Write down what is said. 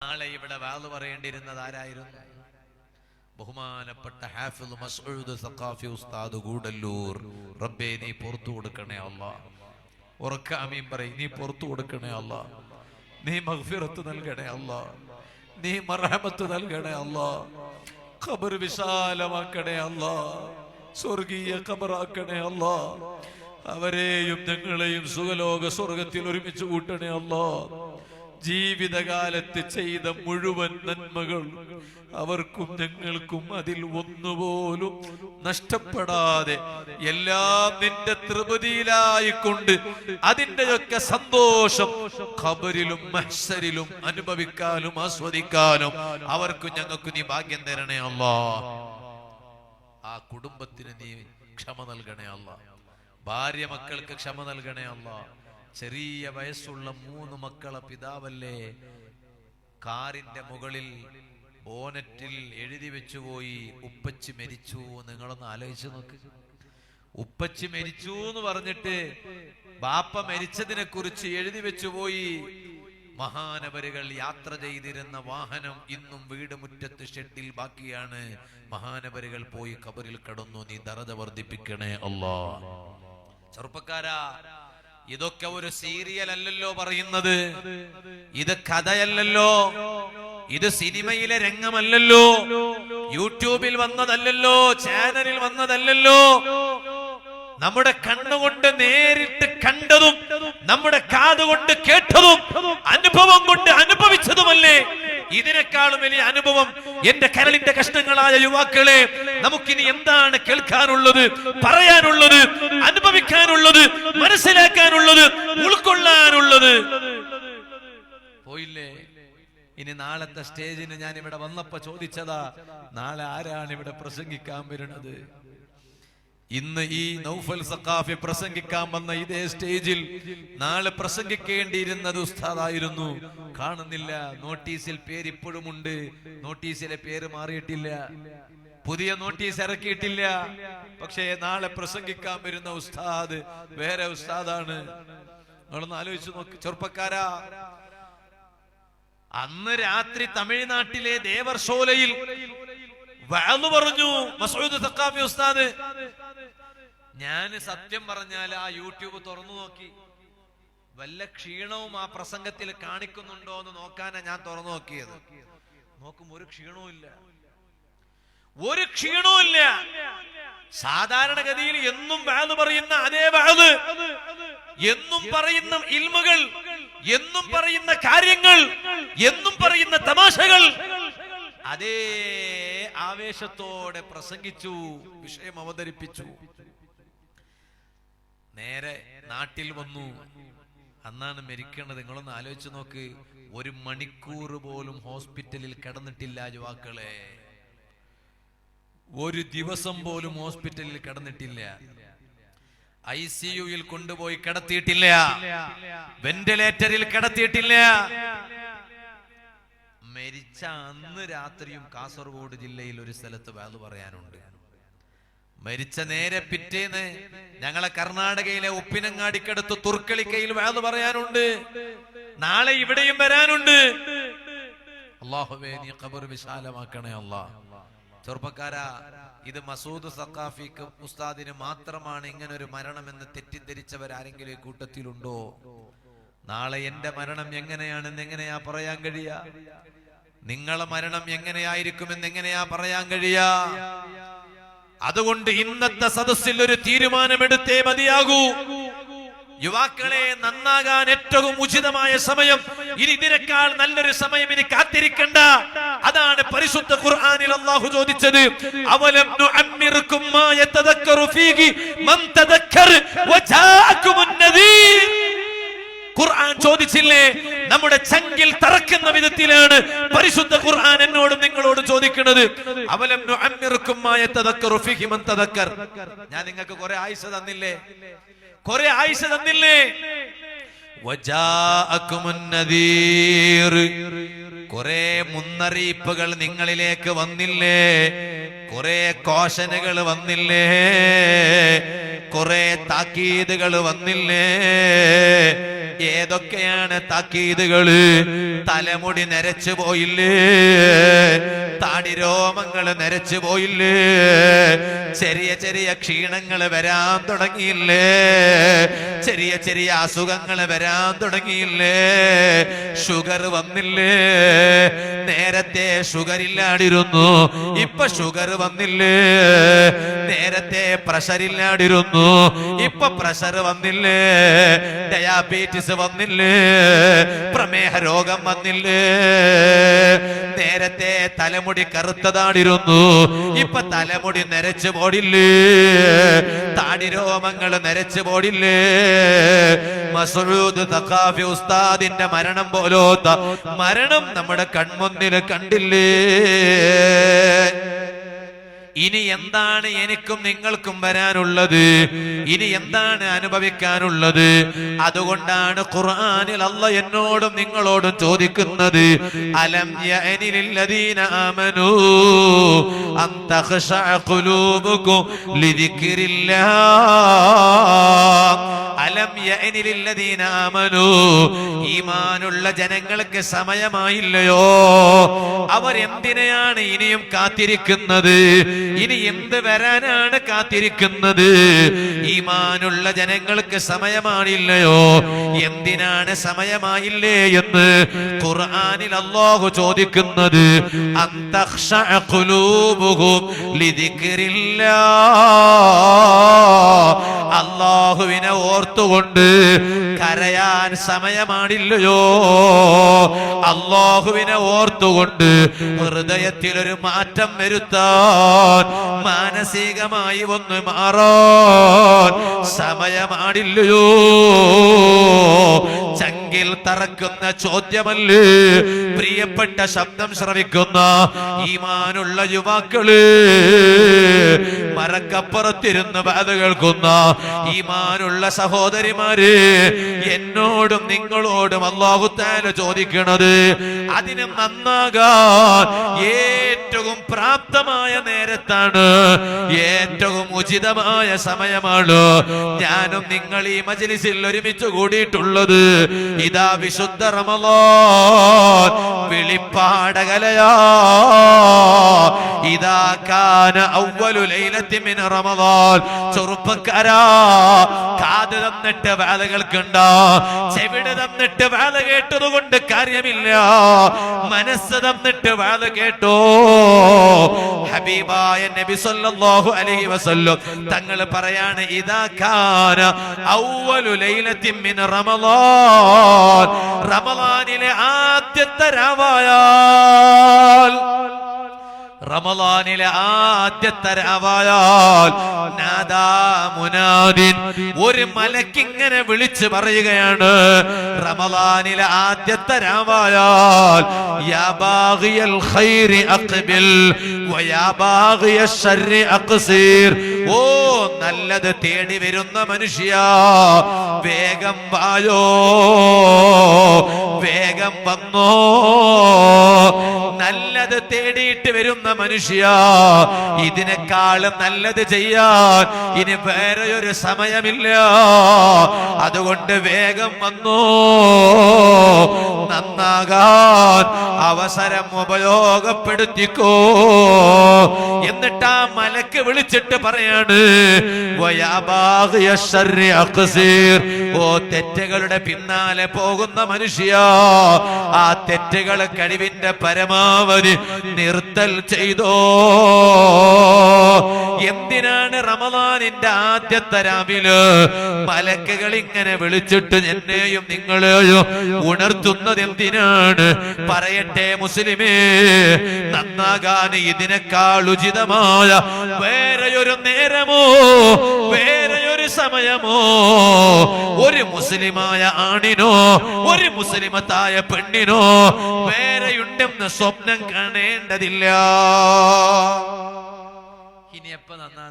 നാളെ ഇവിടെ വാള് പറയേണ്ടിയിരുന്നത് ആരായിരുന്നു? ബഹുമാനപ്പെട്ട ഹാഫിദ് മസ്ഊദ് സഖാഫി ഉസ്താദ് ഗൂഡല്ലൂർ. റബ്ബേ നീ പുറത്തു കൊടുക്കണേ അല്ലാഹ്. ഉറക്ക ആമീൻ പറയ്. നീ പുറത്തു കൊടുക്കണേ അല്ലാഹ്. നീ മഗ്ഫിറത്ത് നൽകണേ അല്ലാഹ്. നീ മർഹമത്ത് നൽകണേ അല്ലാഹ്. ഖബർ വിശാലമാക്കണേ അല്ലാഹ്. സ്വർഗീയ ഖബറാക്കണേ അല്ലാഹ്. അവരെയും ഞങ്ങളെയും സുഖലോക സ്വർഗത്തിൽ ഒരുമിച്ച് കൂട്ടണേ അല്ലാഹ്. ജീവിതകാലത്ത് ചെയ്ത മുഴുവൻ നന്മകൾ അവർക്കും ഞങ്ങൾക്കും അതിൽ ഒന്നുപോലും നഷ്ടപ്പെടാതെ എല്ലാം നിന്റെ തൃപ്തിയിലായിക്കൊണ്ട് അതിന്റെയൊക്കെ സന്തോഷം ഖബറിലും മഹ്ശറിലും അനുഭവിക്കാനും ആസ്വദിക്കാനും അവർക്കും ഞങ്ങൾക്കും നീ ഭാഗ്യം തരണേ അല്ലാഹ്. ആ കുടുംബത്തിന് നീ ക്ഷമ നൽകണേ അല്ലാഹ്. ഭാര്യ മക്കൾക്ക് ക്ഷമ നൽകണേ അല്ലാഹ്. ചെറിയ വയസ്സുള്ള 3 മക്കളെ പിതാവല്ലേ, കാറിന്റെ മുകളിൽ ബോനറ്റിൽ എഴുതി വെച്ചുപോയി ഉപ്പച്ചി മരിച്ചു. നിങ്ങളൊന്ന് ആലോചിച്ച് നോക്ക്. ഉപ്പച്ചി മരിച്ചു എന്ന് പറഞ്ഞിട്ട് ബാപ്പ മരിച്ചതിനെ കുറിച്ച് എഴുതി വെച്ചുപോയി. മഹാനവരുകൾ യാത്ര ചെയ്തിരുന്ന വാഹനം ഇന്നും വീട് മുറ്റത്ത് ഷെഡിൽ ബാക്കിയാണ്. മഹാനവരുകൾ പോയി ഖബറിൽ കടന്നു. നീ ദറജ വർദ്ധിപ്പിക്കണേ അല്ലാഹ്. ചെറുപ്പക്കാരാ, ഇതൊക്കെ ഒരു സീരിയൽ അല്ലല്ലോ പറയുന്നത്. ഇത് കഥയല്ലല്ലോ. ഇത് സിനിമയിലെ രംഗമല്ലല്ലോ. യൂട്യൂബിൽ വന്നതല്ലല്ലോ. ചാനലിൽ വന്നതല്ലല്ലോ. നമ്മുടെ കണ്ണുകൊണ്ട് നേരിട്ട് കണ്ടതും നമ്മുടെ കാതുകൊണ്ട് കേട്ടതും അനുഭവം കൊണ്ട് അനുഭവിച്ചതുമല്ലേ. ഇതിനേക്കാളും വലിയ അനുഭവം എന്റെ കരളിന്റെ കഷ്ണങ്ങളായ യുവാക്കളെ നമുക്കിനി എന്താണ് കേൾക്കാനുള്ളത്, പറയാനുള്ളത്, അനുഭവിക്കാനുള്ളത്, മനസ്സിലാക്കാനുള്ളത്, ഉൾക്കൊള്ളാനുള്ളത്? പോയില്ലേ? ഇനി നാളത്തെ സ്റ്റേജിന് ഞാൻ ഇവിടെ വന്നപ്പോ ചോദിച്ചതാ, നാളെ ആരാണ് ഇവിടെ പ്രസംഗിക്കാൻ വരുന്നത്? ഇന്ന് ഈ നൗഫൽ സഖാഫി പ്രസംഗിക്കാൻ വന്ന ഇതേ സ്റ്റേജിൽ നാളെ പ്രസംഗിക്കേണ്ടിയിരുന്നത് ഉസ്താദായിരുന്നു. കാണുന്നില്ല. നോട്ടീസിൽ പേര് ഇപ്പോഴുമുണ്ട്. നോട്ടീസിലെ പേര് മാറിയിട്ടില്ല. പുതിയ നോട്ടീസ് ഇറക്കിയിട്ടില്ല. പക്ഷേ നാളെ പ്രസംഗിക്കാൻ വരുന്ന ഉസ്താദ് വേറെ ഉസ്താദാണ്. നിങ്ങളൊന്ന് ആലോചിച്ച് നോക്ക് ചെറുപ്പക്കാരാ. അന്ന് രാത്രി തമിഴ്നാട്ടിലെ ദേവർഷോലയിൽ വഅദ് പറഞ്ഞു മസ്ഊദ് സഖാഫി ഉസ്താദ്. ഞാൻ സത്യം പറഞ്ഞാൽ ആ യൂട്യൂബ് തുറന്നു നോക്കി. വല്ല ക്ഷീണവും ആ പ്രസംഗത്തിൽ കാണിക്കുന്നുണ്ടോ എന്ന് നോക്കാനാ ഞാൻ തുറന്നു നോക്കിയത്. നോക്കുമ്പോ ഒരു ക്ഷീണവും ഇല്ല. ഒരു ക്ഷീണവും ഇല്ല. സാധാരണഗതിയിൽ എന്നും വഅദ് പറയുന്ന അതേ വഅദ്, എന്നും പറയുന്ന ഇൽമുകൾ, എന്നും പറയുന്ന കാര്യങ്ങൾ, എന്നും പറയുന്ന തമാശകൾ അതേ ആവേശത്തോടെ പ്രസംഗിച്ചു, വിഷയം അവതരിപ്പിച്ചു. നേരെ നാട്ടിൽ വന്നു. അന്നാണ് മരിക്കേണ്ടത്. നിങ്ങളൊന്ന് ആലോചിച്ച് നോക്ക്. 1 മണിക്കൂർ പോലും ഹോസ്പിറ്റലിൽ കിടന്നിട്ടില്ല യുവാക്കളെ. 1 ദിവസം പോലും ഹോസ്പിറ്റലിൽ കിടന്നിട്ടില്ല. ICUയിൽ കൊണ്ടുപോയി കിടത്തിയിട്ടില്ല. വെന്റിലേറ്ററിൽ കിടത്തിയിട്ടില്ല. മരിച്ച അന്ന് രാത്രിയും കാസർഗോഡ് ജില്ലയിൽ ഒരു സ്ഥലത്ത് വഅദ് പറയാനുണ്ട്. മരിച്ച നേരെ പിറ്റേന്ന് ഞങ്ങളെ കർണാടകയിലെ ഉപ്പിനങ്ങാടിക്കടുത്ത് തുർക്കളിക്കയിൽ വഅദ് പറയാനുണ്ട്. നാളെ ഇവിടെയും വരാനുണ്ട്. അല്ലാഹുവേ നീ ഖബർ വിശാലമാക്കണേ അല്ലാഹ്. ചെറുപ്പക്കാരാ, ഇത് മസൂദ് സഖാഫിക്ക് ഉസ്താദിന് മാത്രമാണ് ഇങ്ങനെ ഒരു മരണമെന്ന് തെറ്റിദ്ധരിച്ചവരാരെങ്കിലും ഈ കൂട്ടത്തിലുണ്ടോ? നാളെ എന്റെ മരണം എങ്ങനെയാണെന്ന് എങ്ങനെയാ പറയാൻ കഴിയാ? നിങ്ങളെ മരണം എങ്ങനെയായിരിക്കുമെന്ന് എങ്ങനെയാ പറയാൻ കഴിയാ? അതുകൊണ്ട് ഇന്നത്തെ സദസ്സിൽ ഒരു തീരുമാനമെടുത്തേ മതിയാകൂ. യുവാക്കളെ, നന്നാകാൻ ഏറ്റവും ഉചിതമായ സമയം ഇനി ഇതിനേക്കാൾ നല്ലൊരു സമയം ഇനി കാത്തിരിക്കണ്ട. അതാണ് പരിശുദ്ധ ഖുർആനിൽ അല്ലാഹു ചോദിച്ചത്. അവലം നുഅമ്മിറുകും മാ യതദക്കറു ഫീഹി മൻ തദക്കർ വജാഅകുമുൻ നദീർ. ഖുർആൻ ചോദിച്ചില്ലേ? നമ്മുടെ ചങ്കിൽ തറക്കുന്ന വിധത്തിലാണ് പരിശുദ്ധ ഖുർആൻ എന്നോടും നിങ്ങളോടും ചോദിക്കുന്നത്. അവലം നുഅമ്മിറുകും മാ യതദക്കറു ഫീഹി മൻ തദക്കർ. ഞാൻ നിങ്ങൾക്ക് കുറെ ആയുസ് തന്നില്ലേ? കുറെ ആയുസ് തന്നില്ലേ? വജാഅകുമുൻ നദീർ. കുറെ മുന്നറിയിപ്പുകൾ നിങ്ങളിലേക്ക് വന്നില്ലേ? കുറെ കോശനുകൾ വന്നില്ലേ, കുറെ താക്കീതുകൾ വന്നില്ലേ. ഏതൊക്കെയാണ് താക്കീതുകള്? തലമുടി നരച്ചു പോയില്ലേ, താടിരോമങ്ങൾ നരച്ചു പോയില്ലേ, ചെറിയ ചെറിയ ക്ഷീണങ്ങൾ വരാൻ തുടങ്ങിയില്ലേ, ചെറിയ ചെറിയ അസുഖങ്ങൾ വരാൻ തുടങ്ങിയില്ലേ, ഷുഗർ വന്നില്ലേ. നേരത്തെ ഷുഗർ ഇല്ലാണ്ടിരുന്നു, ഇപ്പൊ ഷുഗർ വന്നില്ലേ. നേരത്തെ പ്രഷർ ഇല്ലാണ്ടിരുന്നു, ഇപ്പൊ പ്രഷർ വന്നില്ലേ. ഡയാബറ്റീസ് വന്നില്ലേ, പ്രമേഹ രോഗം വന്നില്ലേ. നേരത്തെ തലമുടി കറുത്തതാടിരുന്നു, ഇപ്പൊ തലമുടി നരച്ചു പോടില്ലേ, താടിരോമങ്ങൾ നരച്ചു പോടില്ലേ. മസ്ഊദ് തഖാഫി ഉസ്താദിന്റെ മരണം പോലോത്ത മരണം നമ്മുടെ കൺമുന്നിൽ കണ്ടില്ലേ. ഇനി എന്താണ് എനിക്കും നിങ്ങൾക്കും വരാനുള്ളത്? ഇനി എന്താണ് അനുഭവിക്കാനുള്ളത്? അതുകൊണ്ടാണ് ഖുർആനിൽ അല്ലാഹ് എന്നോടും നിങ്ങളോടും ചോദിക്കുന്നത്, അലം യഅനിലില്ലദീന ആമനൂ അൻ തഖ്ശഅ ഖുലൂബുകും ലിദിക്രില്ലാഹ്. അലം യഅനിലില്ലദീന ആമനൂ, ഈമാനുള്ള ജനങ്ങൾക്ക് സമയമായില്ലയോ? അവർ എന്തിനെയാണ് ഇനിയും കാത്തിരിക്കുന്നത്? ഇനി എന്ത് വരാനാണ് കാത്തിരിക്കുന്നത്? ഈമാനുള്ള ജനങ്ങൾക്ക് സമയമാണില്ലയോ? എന്തിനാണ് സമയമായില്ലേ എന്ന് ഖുർആനിൽ അല്ലാഹു ചോദിക്കുന്നത്. അൻ തഖ്ശഅ ഖുലൂബുഹും ലിദിക്രില്ലാഹ്. അല്ലാഹുവിനെ ഓർത്തുകൊണ്ട് കരയാൻ സമയമാണില്ലയോ? അല്ലാഹുവിനെ ഓർത്തുകൊണ്ട് ഹൃദയത്തിൽ ഒരു മാറ്റം വരുത്താൻ, മാനസികമായി ഒന്ന് മാറാൻ സമയമാണില്ലയോ? ചങ്കിൽ തറക്കുന്ന ചോദ്യമല്ലേ പ്രിയപ്പെട്ട ശബ്ദം ശ്രവിക്കുന്ന ഈമാനുള്ള യുവാക്കള്, മരക്കപ്പുറത്തിരുന്ന് ബാധ കേൾക്കുന്ന ഈമാനുള്ള സഹോദരിമാര്, എന്നോടും നിങ്ങളോടും അല്ലാഹു തആല ചോദിക്കണത്, അതിന് നന്നാകാൻ ഏറ്റവും പ്രാപ്തമായ നേരത്താണ്, ഏറ്റവും ഉചിതമായ സമയമാണ് ഞാനും നിങ്ങൾ ഈ മജ്‌ലിസിൽ ഒരുമിച്ച് കൂടിയിട്ടുള്ളത്. ഇതാ വിശുദ്ധ റമളാൻ വിളിപ്പാടകലയാ. ഇതാ കാന അവ്വലു ലൈലത്തി മിൻ റമളാൻ. ചെറുപ്പക്കാരാ, കാത് തന്നിട്ട് വാഴ കേൾക്കണ്ട, ചെവിട് തന്നിട്ട് വാഴ കേട്ടത് കൊണ്ട് കാര്യമില്ല, മനസ്സ് തന്നിട്ട് വാഴ കേട്ടോ. ഹബീബായ നബി സല്ലല്ലാഹു അലൈഹി വസല്ലം തങ്ങൾ പറയാണ്, ഇദാ കാന അവ്വലു ലൈലത്തിൻ മിൻ റമളാൻ. റമളാനിലെ ആദ്യത്തെ രാവായാൽ, റമളാനിലെ ആദ്യത്തെ രാവായാൽ നാദാ മുനാദിൻ, ഒരു മലക്കിങ്ങനെ വിളിച്ചു പറയുകയാണ്, റമളാനിലെ ആദ്യത്തെ രാവായാൽ, യാ ബാഗിയൽ ഖൈരി അഖ്ബിൽ വയാ ബാഗിയ ശർരി അഖ്സിർ. ഓ നല്ലത് തേടി വരുന്ന മനുഷ്യ, വേഗം വായോ, വേഗം വന്നോ. നല്ലത് തേടിയിട്ട് വരുന്ന മനുഷ്യ, ഇതിനേക്കാളും നല്ലത് ചെയ്യാൻ ഇനി വേറെ ഒരു സമയമില്ല. അതുകൊണ്ട് വേഗം വന്നോ, നന്നാകാൻ അവസരം ഉപയോഗപ്പെടുത്തിക്കോ. എന്നിട്ട് ആ മലക്ക് വിളിച്ചിട്ട് പറയാണ്, വയാ ബാഗിയ ശർരി അഖ്സിർ. ഓ തെറ്റുകളുടെ പിന്നാലെ പോകുന്ന മനുഷ്യ, ആ തെറ്റുകൾ കഴിവിന്റെ പരമാവധി നിർത്തൽ ചെയ്തോ. എന്തിനാണ് റമളാനിന്റെ ആദ്യത്തെ രാവിലെ മലക്കുകൾ ഇങ്ങനെ വിളിച്ചിട്ട് എന്നെയും നിങ്ങളെയും ഉണർത്തുന്നത് എന്തിനാണ്? പറയട്ടെ മുസ്ലിമേ, നന്നാകാൻ ഇതിനേക്കാൾ ഉചിതമായ വേറെയൊരു നേരമോ വേറെയൊരു സമയമോ ഒരു മുസ്ലിമായ ആണിനോ ഒരു മുസ്ലിമത്തായ പെണ്ണിനോ വേറെയുണ്ടെന്ന് സ്വപ്നം കാണേണ്ടതില്ല. ഇനി എപ്പോ നന്നാണ്?